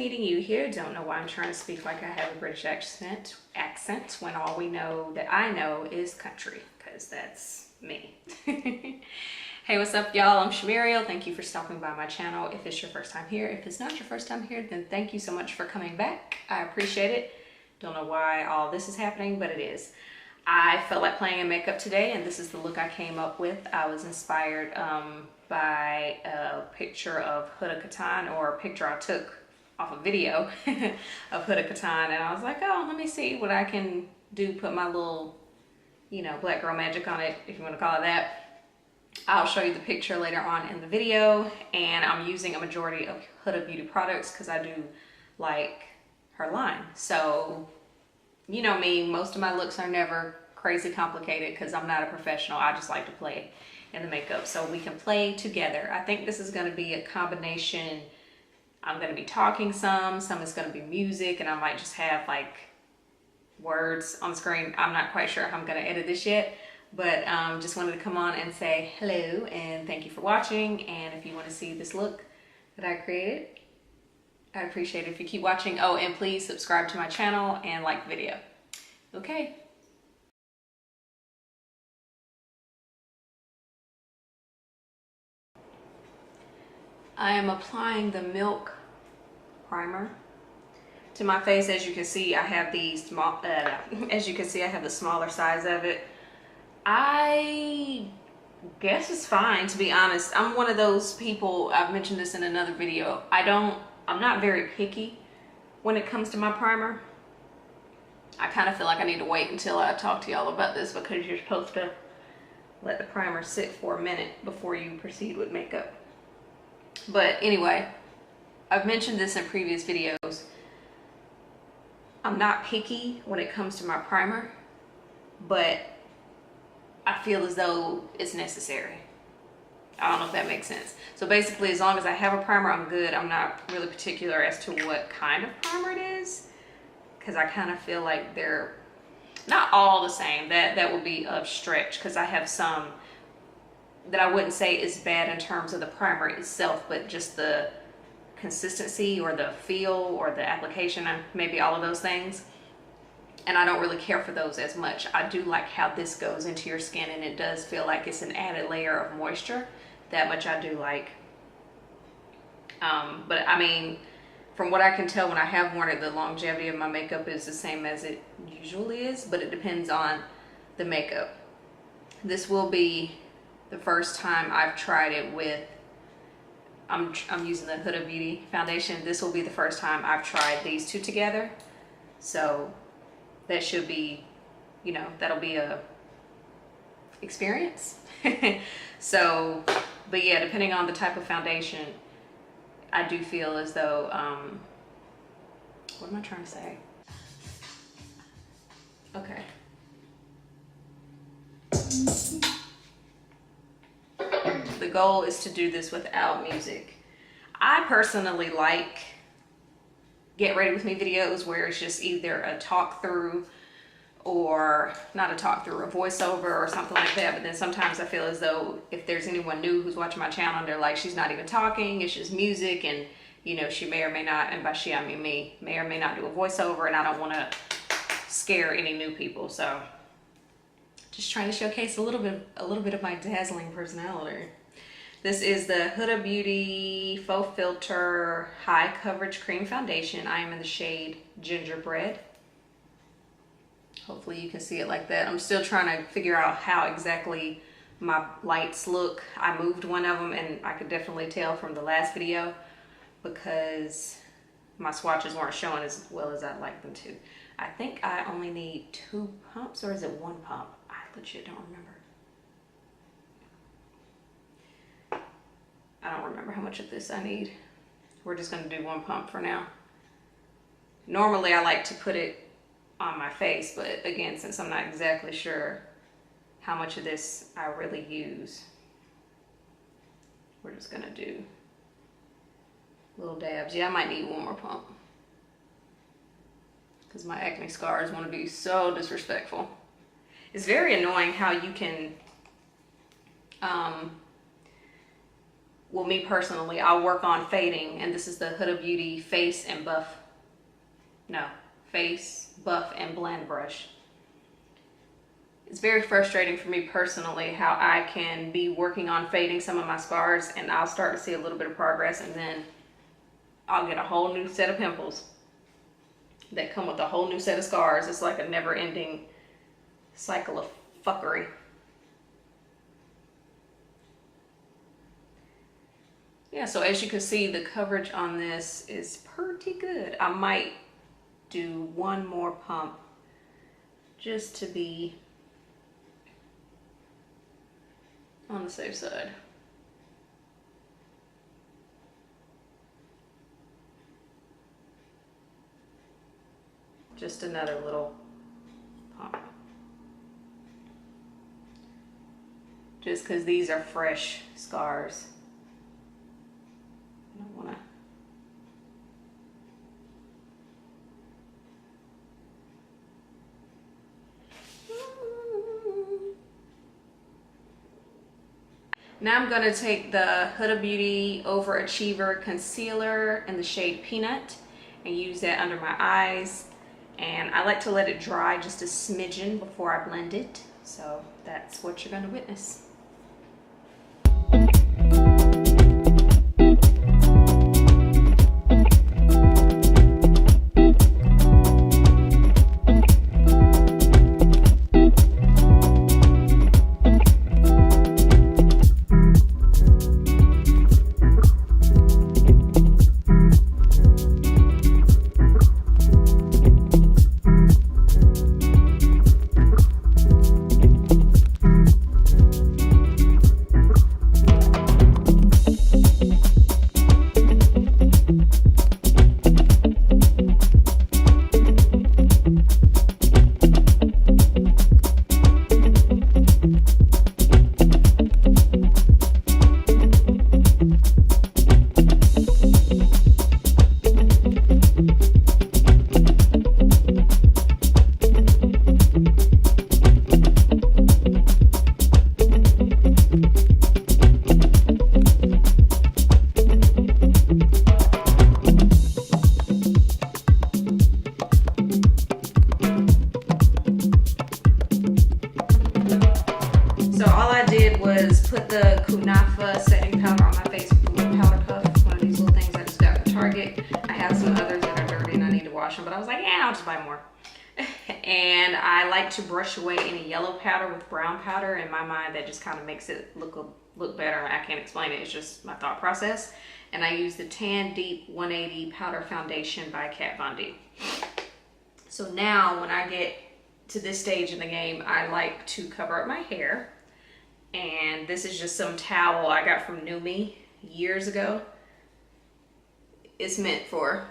meeting you here. Don't know why I'm trying to speak like I have a British accent when all we know that I know is country, because that's me. Hey, what's up, y'all? I'm Shumuriel. Thank you for stopping by my channel. If it's your first time here, if it's not your first time here, then thank you so much for coming back. I appreciate it. Don't know why all this is happening, but it is. I felt like playing in makeup today, and this is the look I came up with. I was inspired by a picture of Huda Kattan, or a picture I took off a video of Huda Kattan, and I was like, oh, let me see what I can do, put my little, you know, black girl magic on it, if you want to call it that. I'll show you the picture later on in the video, and I'm using a majority of Huda Beauty products because I do like her line. So, you know me, most of my looks are never crazy complicated because I'm not a professional. I just like to play in the makeup, so we can play together. I think this is going to be a combination. I'm going to be talking some is going to be music, and I might just have like words on the screen. I'm not quite sure how I'm going to edit this yet, but just wanted to come on and say hello and thank you for watching. And if you want to see this look that I created, I'd appreciate it if you keep watching. Oh, and please subscribe to my channel and like the video. Okay. I am applying the Milk primer to my face. As you can see, I have the small, I have the smaller size of it. I guess it's fine, to be honest. I'm one of those people, I've mentioned this in another video, I'm not very picky when it comes to my primer. I kind of feel like I need to wait until I talk to y'all about this, because you're supposed to let the primer sit for a minute before you proceed with makeup. But anyway, I've mentioned this in previous videos. I'm not picky when it comes to my primer, but I feel as though it's necessary. I don't know if that makes sense. So basically, as long as I have a primer, I'm good. I'm not really particular as to what kind of primer it is, because I kind of feel like they're not all the same. That would be a stretch, because I have some that I wouldn't say is bad in terms of the primer itself, but just the consistency or the feel or the application, maybe all of those things. And I don't really care for those as much. I do like how this goes into your skin, and it does feel like it's an added layer of moisture. That much I do like. But I mean, from what I can tell when I have worn it, the longevity of my makeup is the same as it usually is, but it depends on the makeup. This will be the first time I've tried it with, I'm using the Huda Beauty foundation. This will be the first time I've tried these two together. So that should be, you know, that'll be a experience. So, but yeah, depending on the type of foundation, I do feel as though, what am I trying to say? Okay. The goal is to do this without music. I personally like get ready with me videos where it's just either a talk through, or not a talk through, a voiceover or something like that. But then sometimes I feel as though if there's anyone new who's watching my channel and they're like, she's not even talking, it's just music, and you know, she may or may not, and by she I mean me, may or may not do a voiceover, and I don't want to scare any new people. So just trying to showcase a little bit of my dazzling personality. This is the Huda Beauty Faux Filter High Coverage Cream Foundation. I am in the shade Gingerbread. Hopefully you can see it like that. I'm still trying to figure out how exactly my lights look. I moved one of them, and I could definitely tell from the last video because my swatches weren't showing as well as I'd like them to. I think I only need 2 pumps, or is it 1 pump? I legit don't remember. I don't remember how much of this I need. We're just gonna do 1 pump for now. Normally I like to put it on my face, but again, since I'm not exactly sure how much of this I really use, we're just gonna do little dabs. Yeah, I might need 1 more pump, because my acne scars want to be so disrespectful. It's very annoying how you can well, me personally, I'll work on fading, and this is the Huda Beauty Face Buff and Blend brush. It's very frustrating for me personally how I can be working on fading some of my scars and I'll start to see a little bit of progress, and then I'll get a whole new set of pimples that come with a whole new set of scars. It's like a never-ending cycle of fuckery. Yeah, so as you can see, the coverage on this is pretty good. I might do one more pump just to be on the safe side. Just another little pump. Just because these are fresh scars. I don't want to. Now I'm going to take the Huda Beauty Overachiever Concealer in the shade Peanut and use that under my eyes. And I like to let it dry just a smidgen before I blend it. So that's what you're going to witness. Put the Kunafa setting powder on my face with a little powder puff, one of these little things I just got from Target. I have some others that are dirty and I need to wash them, but I was like, yeah, I'll just buy more. And I like to brush away any yellow powder with brown powder. In my mind, that just kind of makes it look better. I can't explain it, it's just my thought process. And I use the Tan Deep 180 Powder Foundation by Kat Von D. So now when I get to this stage in the game, I like to cover up my hair. And this is just some towel I got from Numi years ago. It's meant for,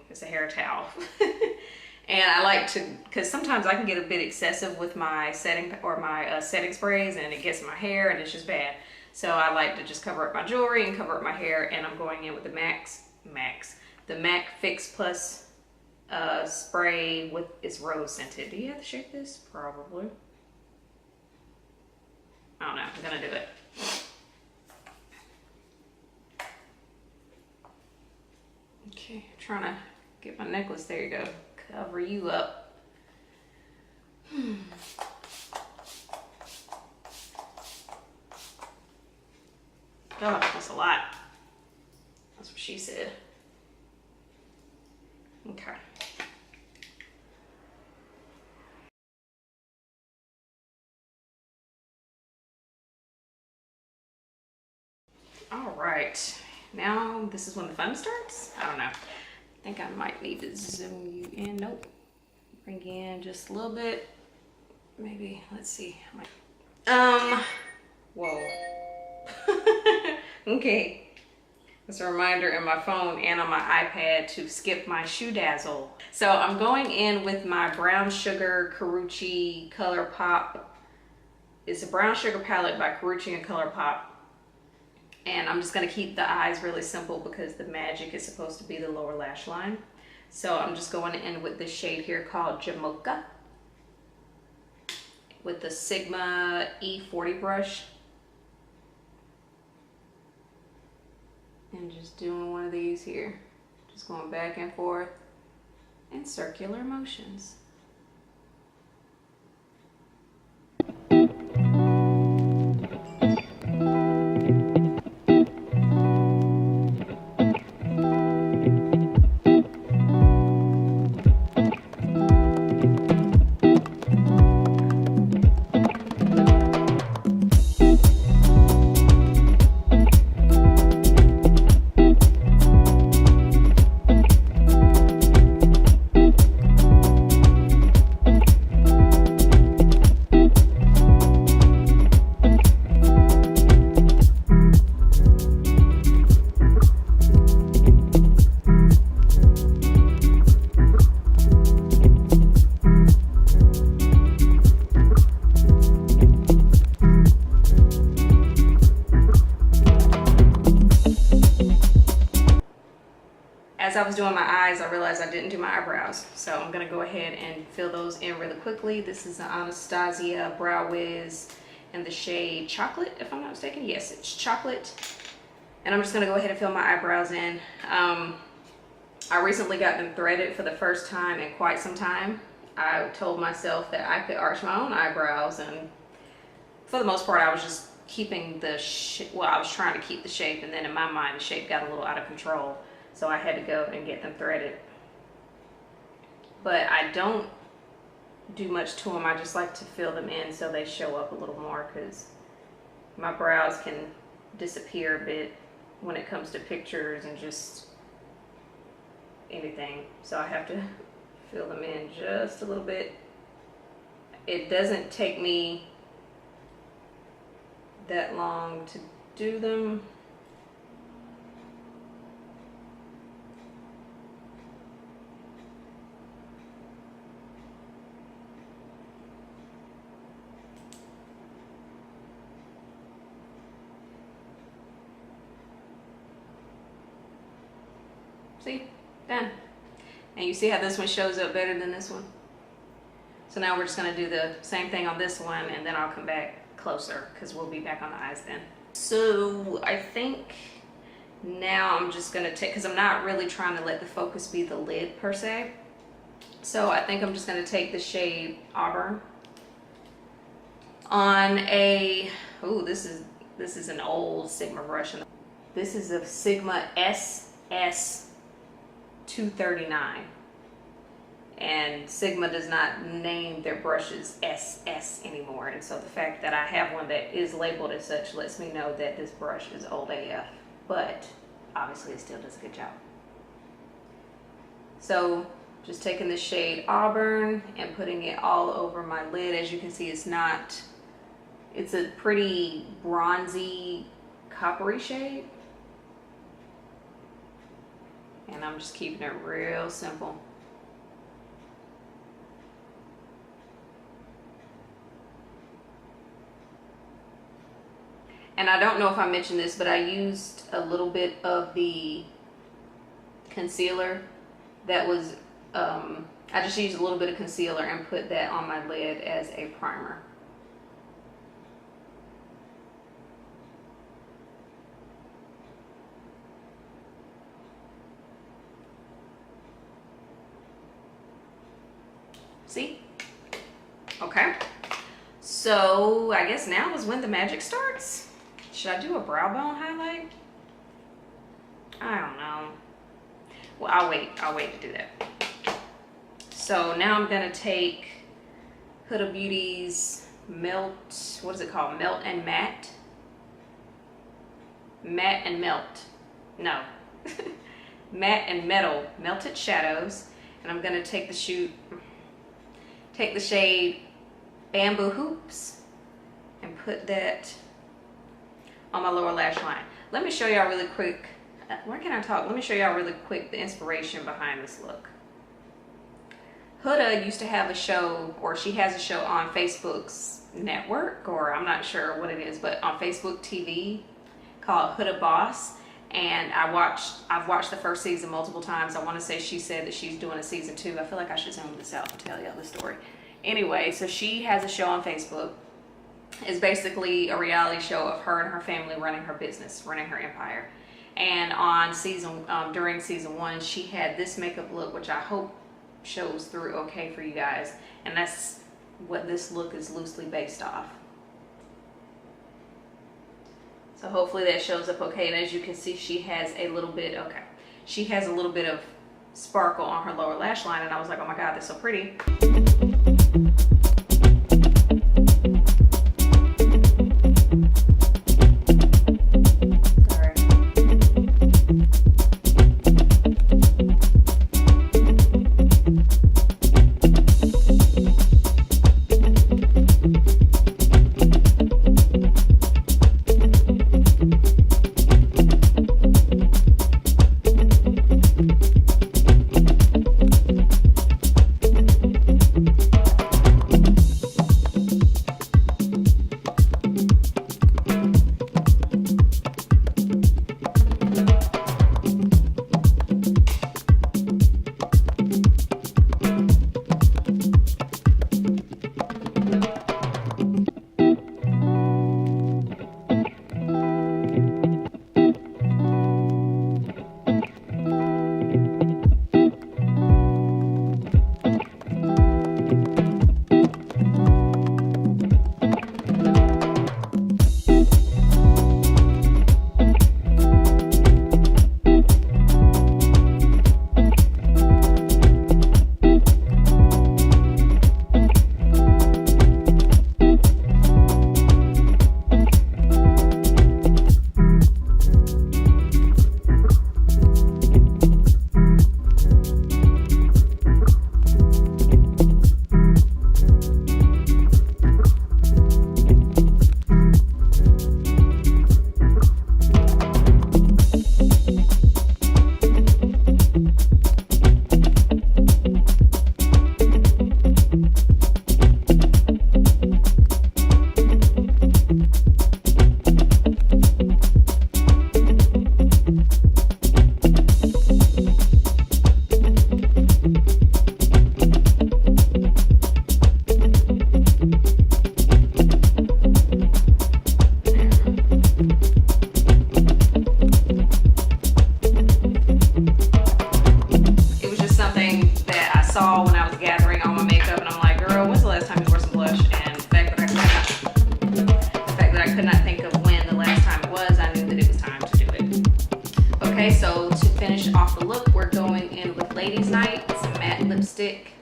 it's a hair towel. And I like to, because sometimes I can get a bit excessive with my setting setting sprays and it gets in my hair and it's just bad. So I like to just cover up my jewelry and cover up my hair, and I'm going in with the MAC Fix Plus spray with, it's rose scented. Do you have to shake this? Probably. I don't know, I'm gonna do it. Okay, trying to get my necklace, there you go. Cover you up. Oh, that's a lot. That's what she said. Okay. All right, now this is when the fun starts. I don't know. I think I might need to zoom you in. Nope. Bring in just a little bit. Maybe, let's see. Whoa. Okay. It's a reminder in my phone and on my iPad to skip my shoe dazzle. So I'm going in with my Brown Sugar Karuchi Color Pop. It's a brown sugar palette by Karuchi and Color Pop. And I'm just gonna keep the eyes really simple because the magic is supposed to be the lower lash line. So I'm just going in with this shade here called Jamocha with the Sigma E40 brush. And just doing one of these here. Just going back and forth in circular motions. As I was doing my eyes, I realized I didn't do my eyebrows. So I'm gonna go ahead and fill those in really quickly. This is the Anastasia Brow Wiz in the shade Chocolate, if I'm not mistaken. Yes, it's Chocolate. And I'm just gonna go ahead and fill my eyebrows in. I recently got them threaded for the first time in quite some time. I told myself that I could arch my own eyebrows, and for the most part, I was just keeping the I was trying to keep the shape, and then in my mind, the shape got a little out of control. So I had to go and get them threaded. But I don't do much to them. I just like to fill them in so they show up a little more, because my brows can disappear a bit when it comes to pictures and just anything. So I have to fill them in just a little bit. It doesn't take me that long to do them. See, done. And you see how this one shows up better than this one? So now we're just gonna do the same thing on this one, and then I'll come back closer because we'll be back on the eyes then. So I think now I'm just gonna take, because I'm not really trying to let the focus be the lid per se. So I think I'm just gonna take the shade Auburn on a, oh, this is an old Sigma brush. This is a Sigma SS 239, and Sigma does not name their brushes SS anymore, and so the fact that I have one that is labeled as such lets me know that this brush is old AF, but obviously it still does a good job. So just taking the shade Auburn and putting it all over my lid. As you can see, it's a pretty bronzy coppery shade. And I'm just keeping it real simple. And I don't know if I mentioned this, but I used a little bit of the concealer that was, I just used a little bit of concealer and put that on my lid as a primer. See? Okay. So I guess now is when the magic starts. Should I do a brow bone highlight? I don't know. Well, I'll wait to do that. So now I'm gonna take Huda Beauty's Melt, what is it called? Melt and Matte. Matte and Melt. No. Matte and Metal Melted Shadows. And I'm gonna take the shade Bamboo Hoops and put that on my lower lash line. Let me show y'all really quick. Where can I talk? Let me show y'all really quick the inspiration behind this look. Huda used to have a show, or she has a show on Facebook's network, or I'm not sure what it is, but on Facebook TV called Huda Boss. And I've watched the first season multiple times. I want to say she said that she's doing a season 2. I feel like I should zoom this out and tell you the story. Anyway, so she has a show on Facebook. It's basically a reality show of her and her family running her business, running her empire. And on during season 1, she had this makeup look, which I hope shows through okay for you guys. And that's what this look is loosely based off. So hopefully that shows up okay. And as you can see, she has a little bit, okay. She has a little bit of sparkle on her lower lash line, and I was like, oh my God, that's so pretty. Saw when I was gathering all my makeup, and I'm like, girl, when's the last time you wore some blush? And the fact that I could not think of when the last time it was, I knew that it was time to do it. Okay, so to finish off the look, we're going in with Ladies Night. It's a matte lipstick.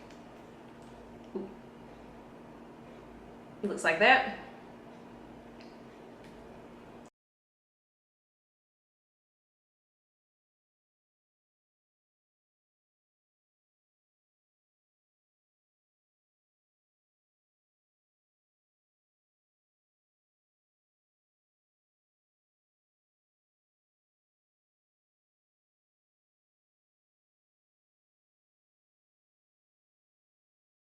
Ooh. It looks like that.